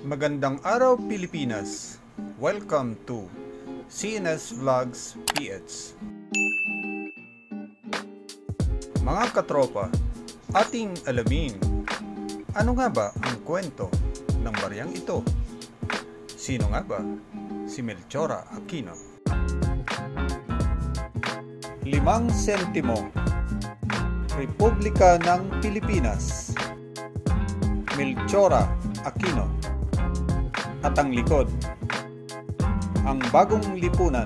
Magandang araw Pilipinas! Welcome to CNS Vlogs PH. Mga katropa, ating alamin, ano nga ba ang kwento ng baryang ito? Sino nga ba si Melchora Aquino? 5 sentimo, Republika ng Pilipinas, Melchora Aquino. At ang likod, ang bagong lipunan,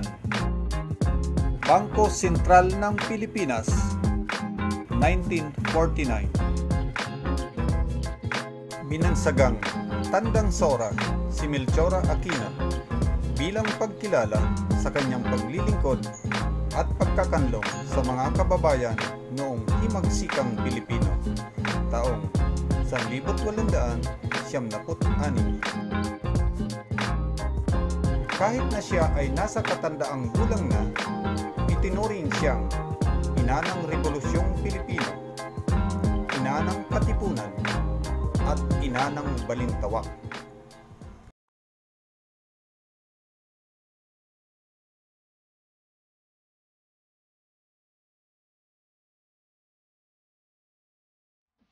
Bangko Sentral ng Pilipinas, 1949. Binansagang Tandang Sora si Melchora Aquino bilang pagkilala sa kanyang paglilingkod at pagkakanlong sa mga kababayan noong himagsikang Pilipino, taong 1876. Kahit na siya ay nasa katandaang gulang na, itinuring siyang ina ng Rebolusyong Pilipino, ina ng Katipunan, at ina ng Balintawak.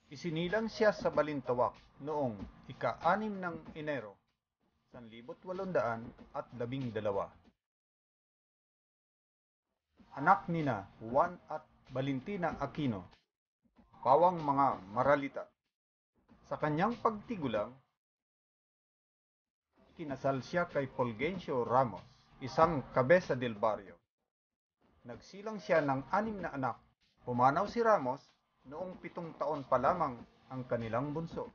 Isinilang siya sa Balintawak noong ika-6 ng Enero, 1812. Anak nina Juan at Valentina Aquino, pawang mga maralita. Sa kanyang pagtigulang, kinasal siya kay Fulgencio Ramos, isang kabesa del barrio. Nagsilang siya ng 6 na anak. Pumanaw si Ramos noong 7 taon pa lamang ang kanilang bunso.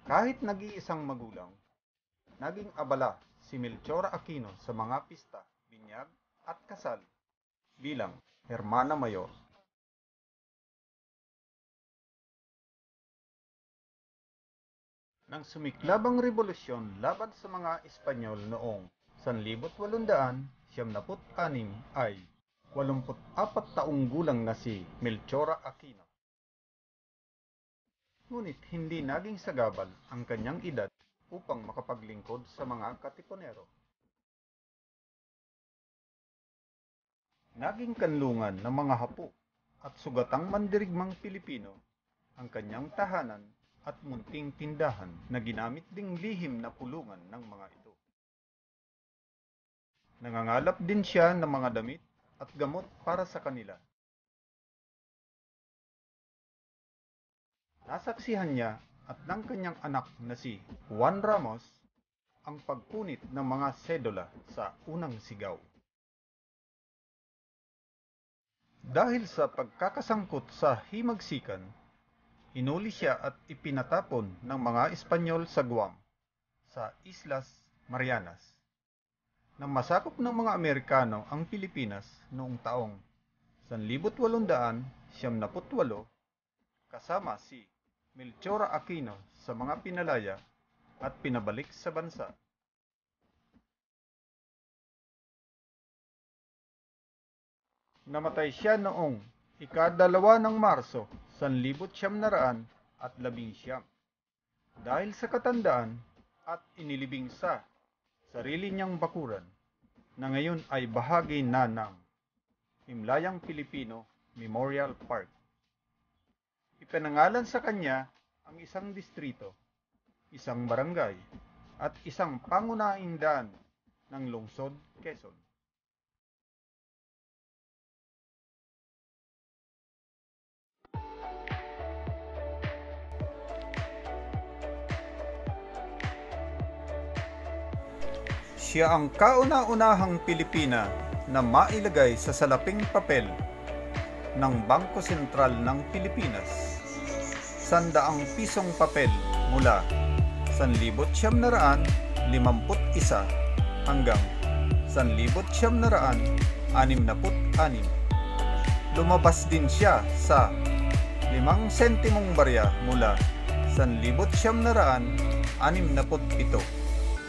Kahit nag-iisang magulang, naging abala si Melchora Aquino sa mga pista, binyag at kasal bilang hermana mayor. Nang sumiklab ang revolusyon laban sa mga Espanyol noong 1876 ay 84 taong gulang na si Melchora Aquino. Ngunit hindi naging sagabal ang kanyang edad upang makapaglingkod sa mga Katipunero. Naging kanlungan ng mga Hapo at sugatang mandirigmang Pilipino ang kanyang tahanan at munting tindahan na ginamit ding lihim na pulungan ng mga ito. Nangangalap din siya ng mga damit at gamot para sa kanila. Nasaksihan niya at ng kanyang anak na si Juan Ramos ang pagpunit ng mga sedula sa unang sigaw. Dahil sa pagkakasangkot sa himagsikan, inuli siya at ipinatapon ng mga Espanyol sa Guam, sa Islas Marianas. Nang masakop ng mga Amerikano ang Pilipinas noong taong 1878, kasama si Melchora Aquino sa mga pinalaya at pinabalik sa bansa. Namatay siya noong ika-2 ng Marso, 1911 dahil sa katandaan at inilibing sa sarili niyang bakuran na ngayon ay bahagi na ng Himlayang Pilipino Memorial Park. Ipinangalan sa kanya ang isang distrito, isang barangay, at isang pangunahing daan ng lungsod Quezon. Siya ang kauna-unahang Pilipina na mailagay sa salaping papel ng Bangko Sentral ng Pilipinas. 100 pisong papel mula 1951 hanggang 1966. Lumabas din siya sa 5 sentimong barya mula 1967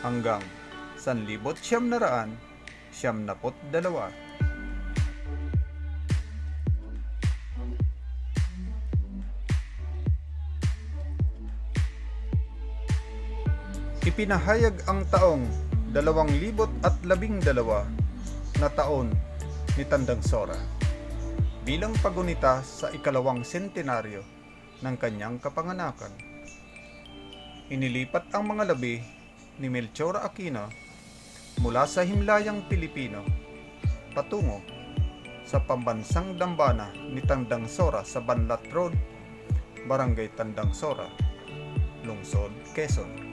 hanggang 1972. ipinahayag ang taong 2012 na taon ni Tandang Sora bilang pagunita sa ikalawang sentenaryo ng kanyang kapanganakan. Inilipat ang mga labi ni Melchor Aquino mula sa himlayang Pilipino patungo sa pambansang dambana ni Tandang Sora sa Banlat Road, Barangay Tandang Sora, Lungsod, Quezon.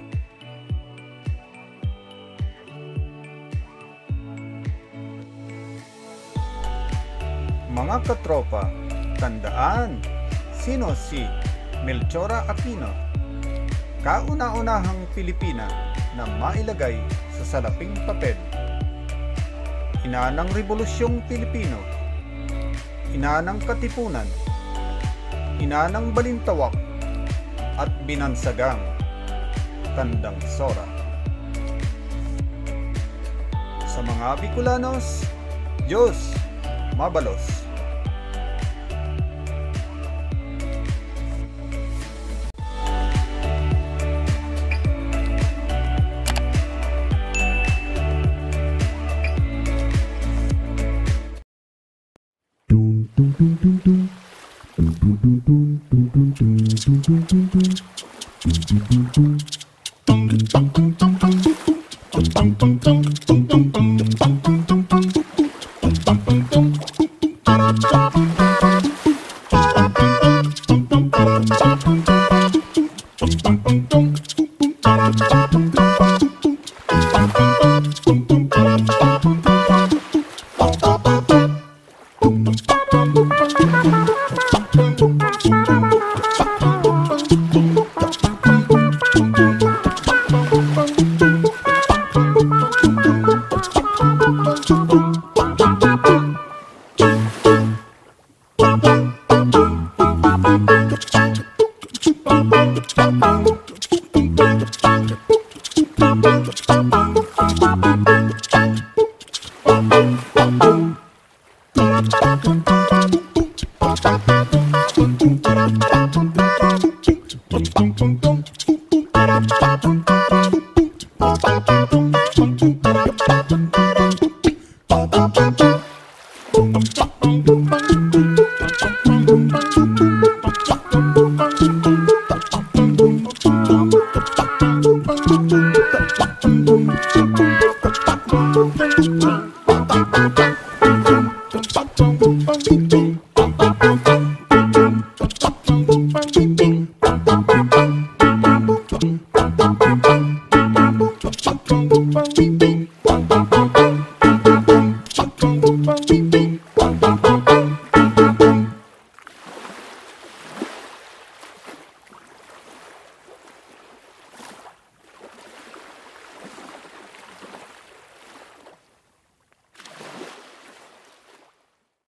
Mga katropa, tandaan, sino si Melchor Aquino? Kauna-unahang Pilipina na mailagay sa salaping papel. Ina ng Rebolusyong Pilipino, ina ng Katipunan, ina ng Balintawak, at binansagang Tandang Sora. Sa mga Bicolanos, Diyos mabalos.